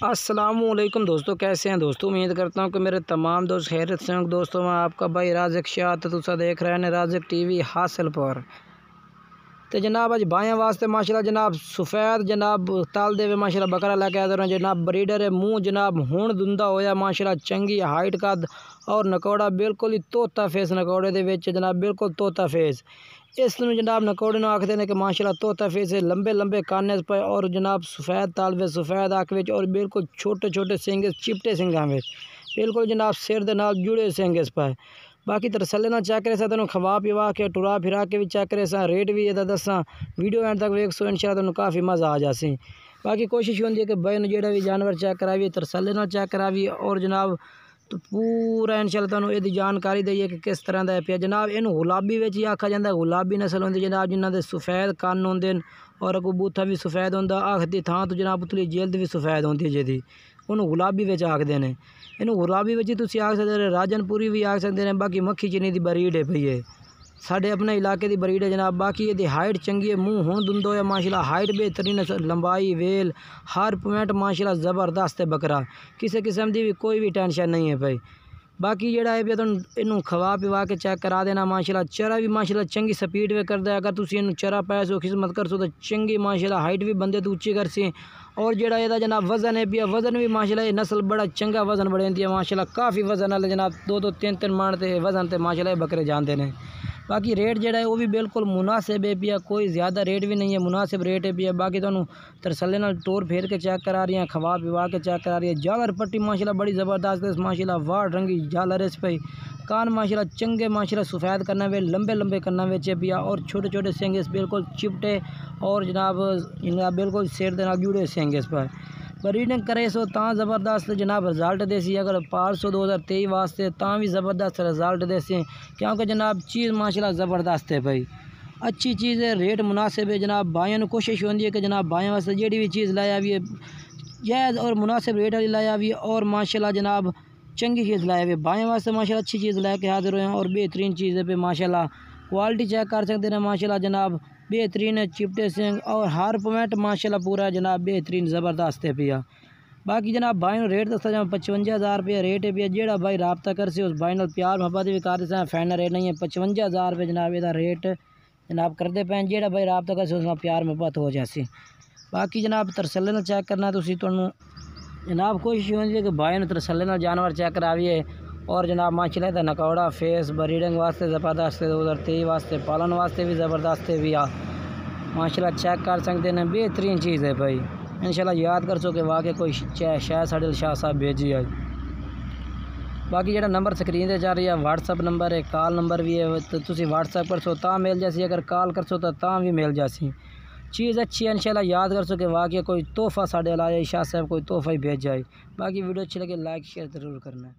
अस्सलामुअलैकुम दोस्तों, कैसे हैं दोस्तों। उम्मीद करता हूं कि मेरे तमाम दोस्त खैरियत से होंगे। दोस्तों मैं आपका भाई राज़िक शाह तुसा देख रहे हैं राज़िक टीवी हासिल पर। तो जनाब अज बाएँ वास्ते माशाल्लाह जनाब सफ़ेद जनाब ताल दे माशाल्लाह बकरा लैके आ रहे हैं जनाब। ब्रीडर है मुँह जनाब हुण दुंदा होया माशाल्लाह चंगी हाइट का और नकौड़ा बिल्कुल ही तोता फेस नकौड़े दे विच जनाब बिल्कुल तोता फेस। इस जनाब नकौड़े ने आखते हैं कि माशाल्लाह तोता फेस है, लंबे लंबे काने पे और जनाब सफ़ेद ताल वे सफ़ेद अख विच और बिल्कुल छोटे छोटे सिंग चिपटे सिंगां विच बिल्कुल जनाब सिर दे नाल जुड़े सिंग इस पे। बाकी तरसले ना चेक करे तेन खवा पिवा के टुरा फिरा के भी चेक करे रेट भी ये दसा वीडियो एंड तक वेख सो इंशाल्लाह तेन काफ़ी मज़ा आ जासी। बाकी कोशिश होती है कि भाई ने जो भी जानवर चेक करावी तरसले ना चेक करावी और जनाब तो पूरा इंशाल्लाह तुहानू इहदी जानकारी दईए कि किस तरह का पिया जनाब। इनू गुलाबी विच ही आखा जाता, गुलाबी नस्ल होंदी जनाब जिन्हां दे सफ़ेद कन्न होंदे और अगू बूथा भी सफ़ेद होंदा। अख दी थां तो जनाब उतली जिल्द भी सफ़ेद होंदी है जिहदी उन्होंने गुलाबी विच आखदे ने। इनू गुलाबी विच तुसीं आख सकदे राजनपुरी भी आख सकदे ने। बाकी मक्खी चीनी दी ब्रीड है पई है साढ़े अपने इलाके की ब्रीड है जनाब। बाकी ये हाइट चंगी है, मुँह हुण दुंदो है माशाल्लाह, हाइट बेहतरीन है, लंबाई वेल हर पॉइंट माशाल्लाह ज़बरदस्त है बकरा, किसी किस्म की भी कोई भी टेंशन नहीं है भाई। बाकी जोड़ा है तुम इनू खवा पिवा के चेक करा देना माशाल्लाह। चरा भी माशाल्लाह चंगी स्पीड में करता है, अगर तुम इनू चरा पै सो खिदमत कर सो तो चंगी माशाल्लाह हाइट भी बंदे तो उच्ची कर सी। और जोड़ा यदा जनाब वजन है पिया वजन भी माशाल्लाह ये नस्ल बड़ा चंगा वजन बढ़ेंदी है माशाल्लाह, काफ़ी वजन वाले जनाब 2-2 3-3 मन के वजन से माशाल्लाह बकरे जानते हैं। बाकी रेट जोड़ा है वो भी बिल्कुल मुनासिब है पिया, कोई ज़्यादा रेट भी नहीं है, मुनासिब रेट है पिया। बाकी तुहानू तरसले नाल टोर फेर के चेक करा रही हैं, खवा पिवा के चेक करा रही है। झालर पट्टी माशाल्लाह बड़ी ज़बरदस्त है माशाल्लाह, वाड़ रंगी झालर इस पे कान माशाल्लाह चंगे माशाल्लाह सफ़ेद करना वे लंबे लंबे करना वे पिया और छोटे छोटे सिंग इस बिल्कुल चिपटे और जनाब बिल्कुल सिर दे नाल जुड़े सिंग इस पर। ब्रीडिंग करे सो तां ज़बरदस्त जनाब रिजल्ट देसी, अगर 500 2023 वास्ते तां भी ज़बरदस्त रिजल्ट देसी, क्योंकि जनाब चीज़ माशाल्लाह ज़बरदस्त है भाई, अच्छी चीज़ है, रेट मुनासिब है जनाब। भाइयों ने कोशिश होती है कि जनाब भाइयों वास्ते जी भी चीज़ लाया भी है जायज़ और मुनासिब रेट वाली लाया भी और माशाल्लाह जनाब चंगी चीज़ लाया भी भाइयों वास्ते माशाल्लाह अच्छी चीज़ ला के हाजिर हुए हैं और बेहतरीन चीज़ है पे माशाल्लाह। क्वालिटी चेक कर सकते हैं माशाल्लाह जनाब, बेहतरीन है चिपटे सिंह और हर पॉइंट माशाल्लाह पूरा जनाब बेहतरीन ज़बरदस्त है पिया। बाकी जनाब भाई ने रेट दसा जब 55,000 रुपया रेट है पिया। जेड़ा भाई रबता कर से उस भाई नाल प्यार मोहब्बत भी कर दे, फाइनल रेट नहीं है 55,000 रुपये जनाब यदा रेट जनाब करते पैन। जेड़ा भाई रबता कर से उसमें प्यार मोहब्बत हो जासी। बाकी जनाब तरसले नाल चेक करना तुसीं तुहानू जनाब कोशिश होती है कि भाई ने तरसले नाल जानवर चेक कराविए और जनाब माशाल्लाह दा नकौड़ा फेस ब्रीडिंग वास्ते ज़बरदस्त है, 2023 वास्ते पालन वास्ते भी ज़बरदस्त है भी माशाल्लाह चेक कर सकते हैं, बेहतरीन चीज़ है भाई। इंशाल्लाह याद कर सो कि वाकई कोई शायद साढ़े शाह साहब भेजी है। बाकी जो नंबर स्क्रीन से जा रही है व्हाट्सअप नंबर है, कॉल नंबर भी है, तो तुम व्हाट्सअप कर सो ता मिल जासी, अगर कॉल कर सो तो ता भी मिल जासी। चीज़ अच्छी है इंशाल्लाह याद कर सो कि वाकई कोई तोहफ़ा साढ़े लाया शाह साहब कोई तोहफ़ा ही भेज जाए। बाकी वीडियो अच्छी लगे लाइक शेयर ज़रूर करना है।